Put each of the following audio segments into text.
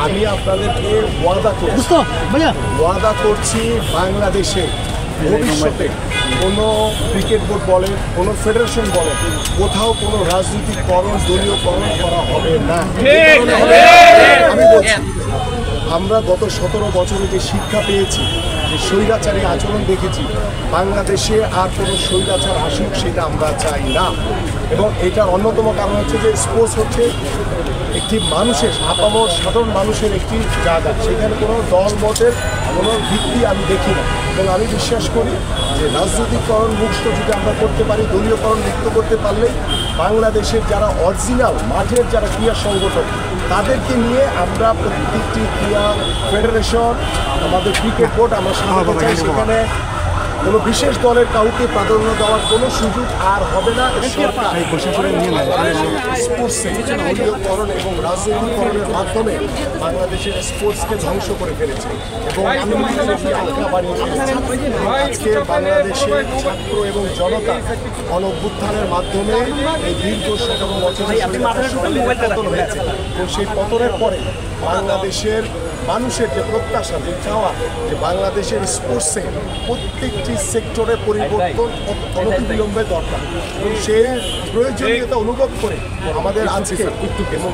আমি আপনাদেরকে ওয়াদা করছি বাংলাদেশে ভবিষ্যতে কোনো ক্রিকেট বোর্ড বলে, কোনো ফেডারেশন বলে, কোথাও কোনো রাজনীতিকরণ, দলীয়করণ করা হবে না। আমি বলছি, আমরা গত 17 বছরে যে শিক্ষা পেয়েছি, যে স্বৈরাচারী আচরণ দেখেছি, বাংলাদেশে আর কোনো স্বৈরাচার আসুক সেটা আমরা চাই না। এবং এটার অন্যতম কারণ হচ্ছে যে স্পোর্টস হচ্ছে একটি মানুষের, আপামর সাধারণ মানুষের একটি জায়গা, সেখানে কোনো দল মতের কোনো ভিত্তি আমি দেখি না। এবং আমি বিশ্বাস করি যে রাজনৈতিকরণ মুক্ত যদি আমরা করতে পারি, দলীয়করণ মুক্ত করতে পারলে বাংলাদেশের যারা অরিজিনাল মাঠের যারা ক্রীড়া সংগঠন, তাদেরকে নিয়ে আমরা প্রত্যেকটি ক্রীড়া ফেডারেশন, আমাদের ক্রিকেট বোর্ড আমরা সামনে চাই। সেখানে কোনো বিশেষ দলের কাউকে প্রাধান্য দেওয়ার কোনো সুযোগ আর হবে না। স্পোর্টসে দলীয়করণ এবং রাজনৈতিকরণের মাধ্যমে বাংলাদেশের স্পোর্টসকে ধ্বংস করে ফেলেছে এবং আটকা বাড়িয়ে ফেলেছে। আজকে বাংলাদেশের ছাত্র এবং জনতা গণ-অভ্যুত্থানের মাধ্যমে এই দীর্ঘ 17 বছরের পতন হয়েছে এবং সেই পতনের পরে বাংলাদেশের মানুষের যে প্রত্যাশা, যে চাওয়া, যে বাংলাদেশের স্পোর্টসে প্রত্যেকটি সেক্টরে পরিবর্তন অনতিবিলম্বে দরকার এবং সেই প্রয়োজনীয়তা অনুভব করে আমাদের আজকে এবং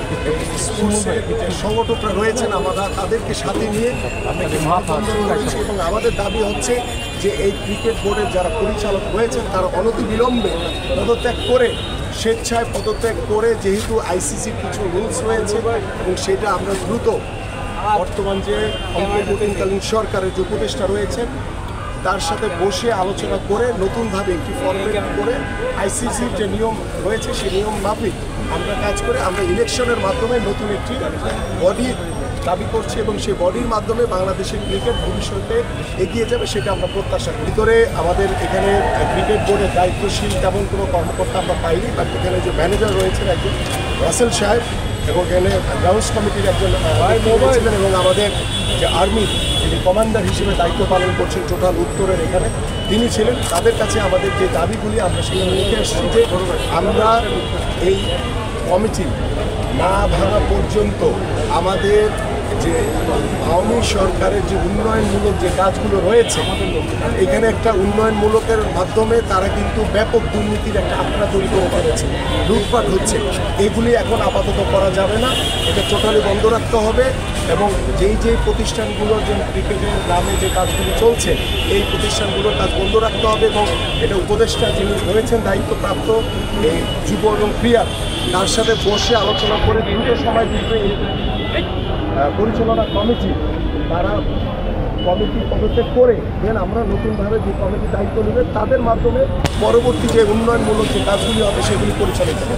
স্পোর্টসের যে সংগঠকরা রয়েছেন, আমরা তাদেরকে সাথে নিয়ে আপনাকে মানববন্ধন রয়েছে এবং আমাদের দাবি হচ্ছে যে এই ক্রিকেট বোর্ডের যারা পরিচালক রয়েছেন তারা অনতিবিলম্বে পদত্যাগ করে, স্বেচ্ছায় পদত্যাগ করে, যেহেতু আইসিসির কিছু রুলস রয়েছে এবং সেটা আমরা দ্রুত বর্তমান যে অন্তর্বর্তীকালীন সরকারের যে উপদেষ্টা রয়েছেন তার সাথে বসে আলোচনা করে নতুনভাবে একটি ফরমেট করে আইসিসির যে নিয়ম রয়েছে সেই নিয়ম মাফিক আমরা কাজ করে আমরা ইলেকশনের মাধ্যমে নতুন একটি বডি দাবি করছি এবং সেই বডির মাধ্যমে বাংলাদেশের ক্রিকেট ভবিষ্যতে এগিয়ে যাবে সেটা আমরা প্রত্যাশা করি। ভিতরে আমাদের এখানে ক্রিকেট বোর্ডের দায়িত্বশীল তেমন কোনো কর্মকর্তা আমরা পাইনি, বাট এখানে যে ম্যানেজার রয়েছেন একজন রাসেল সাহেব এবং এখানে গ্রাউন্ডস কমিটির একজন ছিলেন এবং আমাদের যে আর্মি যিনি কমান্ডার হিসেবে দায়িত্ব পালন করছেন টোটাল উত্তরের এখানে তিনি ছিলেন। তাদের কাছে আমাদের যে দাবিগুলি আমরা সেখানে লিখে এসেছি যে আমরা এই কমিটি না ভাঙা পর্যন্ত আমাদের যে আওয়ামী সরকারের যে উন্নয়নমূলক যে কাজগুলো রয়েছে, এখানে একটা উন্নয়নমূলকের মাধ্যমে তারা কিন্তু ব্যাপক দুর্নীতির একটা আখড়া তৈরি করে ফেলেছে, লুটপাট হচ্ছে। এগুলি এখন আপাতত করা যাবে না, এটা টোটালি বন্ধ রাখতে হবে এবং যেই প্রতিষ্ঠানগুলোর যে ক্রিকেটের নামে যে কাজগুলো চলছে এই প্রতিষ্ঠানগুলোর কাজ বন্ধ রাখতে হবে এবং এটা উপদেষ্টা যিনি রয়েছেন দায়িত্বপ্রাপ্ত এই যুব এবং ক্রীড়া, তার সাথে বসে আলোচনা করে দ্রুত সময় দিতে পরিচালনা কমিটি তারা কমিটি পদত্যাগ করে দেন আমরা নতুনভাবে যে কমিটি দায়িত্ব নেবে তাদের মাধ্যমে পরবর্তী যে উন্নয়নমূলক যে কাজগুলি হবে সেগুলি পরিচালিত হবে।